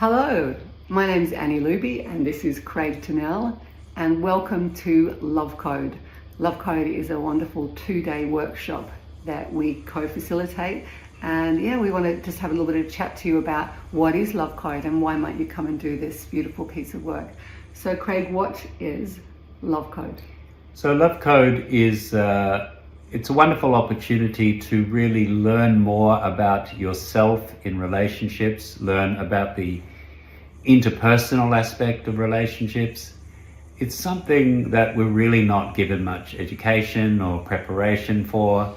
Hello, my name is Annie Looby and this is Craig Tunnell, and welcome to Love Code. Love Code is a wonderful 2-day workshop that we co-facilitate, and we want to just have a little bit of chat to you about what is Love Code and why might you come and do this beautiful piece of work. So Craig, what is Love Code? So Love Code is it's a wonderful opportunity to really learn more about yourself in relationships, learn about the interpersonal aspect of relationships. It's something that we're really not given much education or preparation for.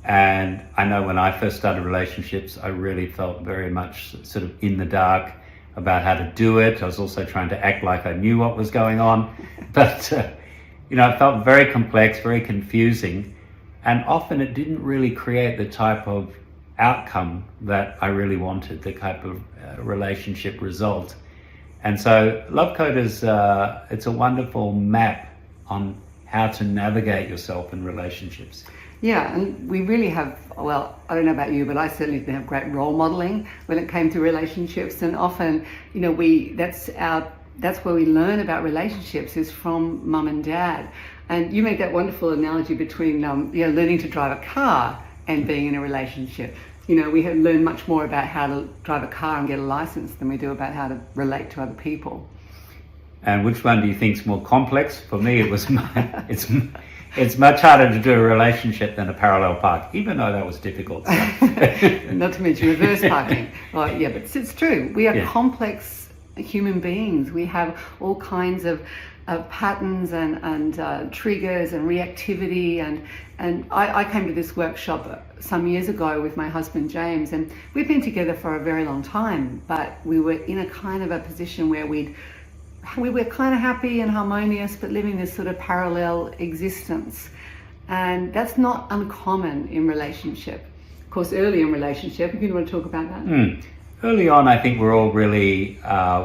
And I know when I first started relationships, I really felt very much sort of in the dark about how to do it. I was also trying to act like I knew what was going on. But, it felt very complex, very confusing. And often it didn't really create the type of outcome that I really wanted, the type of relationship result. And so Love Code is it's a wonderful map on how to navigate yourself in relationships. Yeah, and we really have, well, I don't know about you, but I certainly didn't have great role modeling when it came to relationships. And often, that's where we learn about relationships is from mum and dad. And you made that wonderful analogy between learning to drive a car and being in a relationship. We have learned much more about how to drive a car and get a license than we do about how to relate to other people. And which one do you think is more complex? For me, it's much harder to do a relationship than a parallel park, even though that was difficult. So. Not to mention reverse parking. Well, yeah, but it's true. We are complex human beings. We have all kinds of patterns and triggers and reactivity, and I came to this workshop some years ago with my husband James, and we've been together for a very long time, but we were in a kind of a position where we were kind of happy and harmonious, but living this sort of parallel existence. And that's not uncommon in relationship. Of course, early in relationship, if you want to talk about that. Early on, I think we're all really,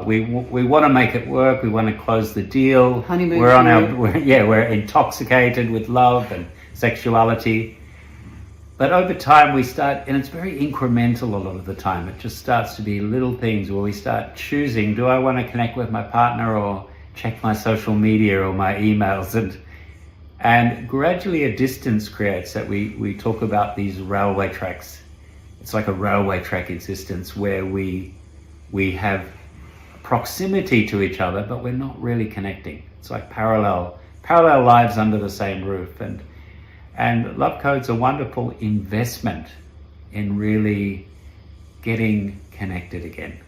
we want to make it work. We want to close the deal. Honeymoon. We're intoxicated with love and sexuality. But over time we start, and it's very incremental a lot of the time. It just starts to be little things where we start choosing, do I want to connect with my partner or check my social media or my emails? And gradually a distance creates that we talk about these railway tracks. It's like a railway track existence where we have proximity to each other, but we're not really connecting. It's like parallel lives under the same roof. And Love Code's a wonderful investment in really getting connected again.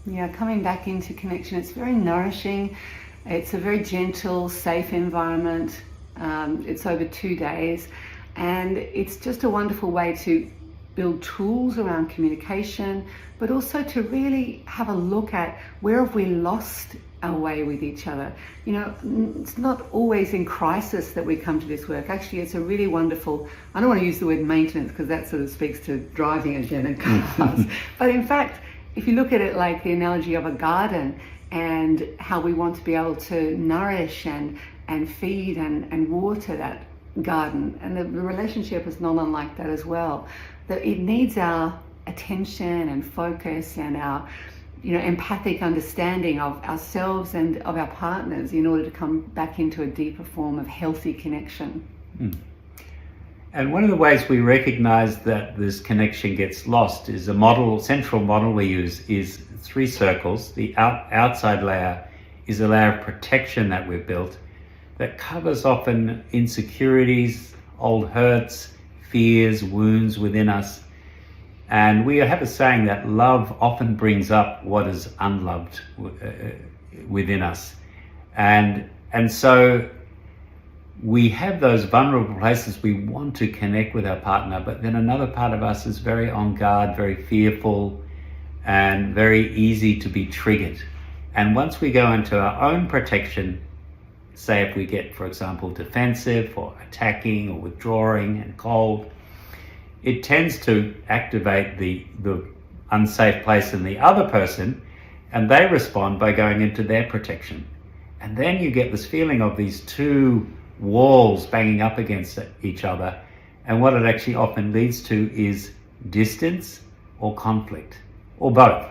Yeah, coming back into connection. It's very nourishing. It's a very gentle, safe environment. It's over 2 days, and it's just a wonderful way to build tools around communication, but also to really have a look at where have we lost our way with each other. It's not always in crisis that we come to this work. Actually, it's a really wonderful, I don't want to use the word maintenance because that sort of speaks to driving again in cars. But in fact, if you look at it like the analogy of a garden and how we want to be able to nourish and feed and water that garden, and the relationship is not unlike that as well. That it needs our attention and focus and our empathic understanding of ourselves and of our partners in order to come back into a deeper form of healthy connection. And one of the ways we recognize that this connection gets lost is central model we use is 3 circles. The outside layer is a layer of protection that we've built that covers often insecurities, old hurts, fears, wounds within us. And we have a saying that love often brings up what is unloved within us. And so we have those vulnerable places we want to connect with our partner, but then another part of us is very on guard, very fearful, and very easy to be triggered. And once we go into our own protection, say if we get, for example, defensive or attacking or withdrawing and cold, it tends to activate the unsafe place in the other person, and they respond by going into their protection. And then you get this feeling of these 2 walls banging up against each other. And what it actually often leads to is distance or conflict, or both.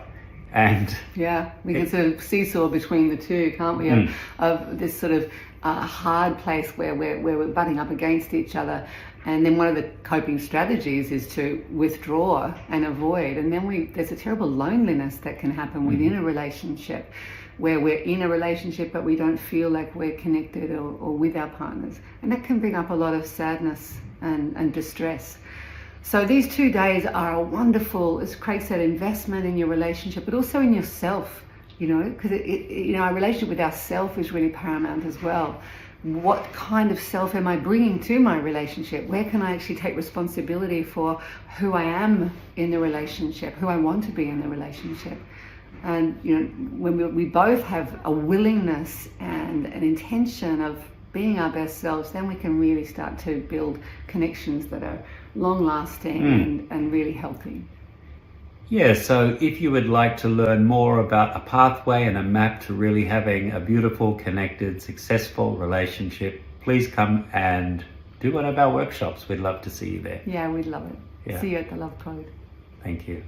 And yeah, we can sort of seesaw between the two, can't we? Of this sort of hard place where we're butting up against each other. And then one of the coping strategies is to withdraw and avoid. And then there's a terrible loneliness that can happen within a relationship, where we're in a relationship but we don't feel like we're connected or with our partners. And that can bring up a lot of sadness and distress. So these 2 days are a wonderful, as Craig said, investment in your relationship, but also in yourself, because our relationship with ourself is really paramount as well. What kind of self am I bringing to my relationship? Where can I actually take responsibility for who I am in the relationship, who I want to be in the relationship? And when we both have a willingness and an intention of being our best selves, then we can really start to build connections that are long-lasting and really healthy. Yeah, so if you would like to learn more about a pathway and a map to really having a beautiful, connected, successful relationship, please come and do one of our workshops. We'd love to see you there. Yeah, we'd love it. Yeah. See you at the Love Code. Thank you.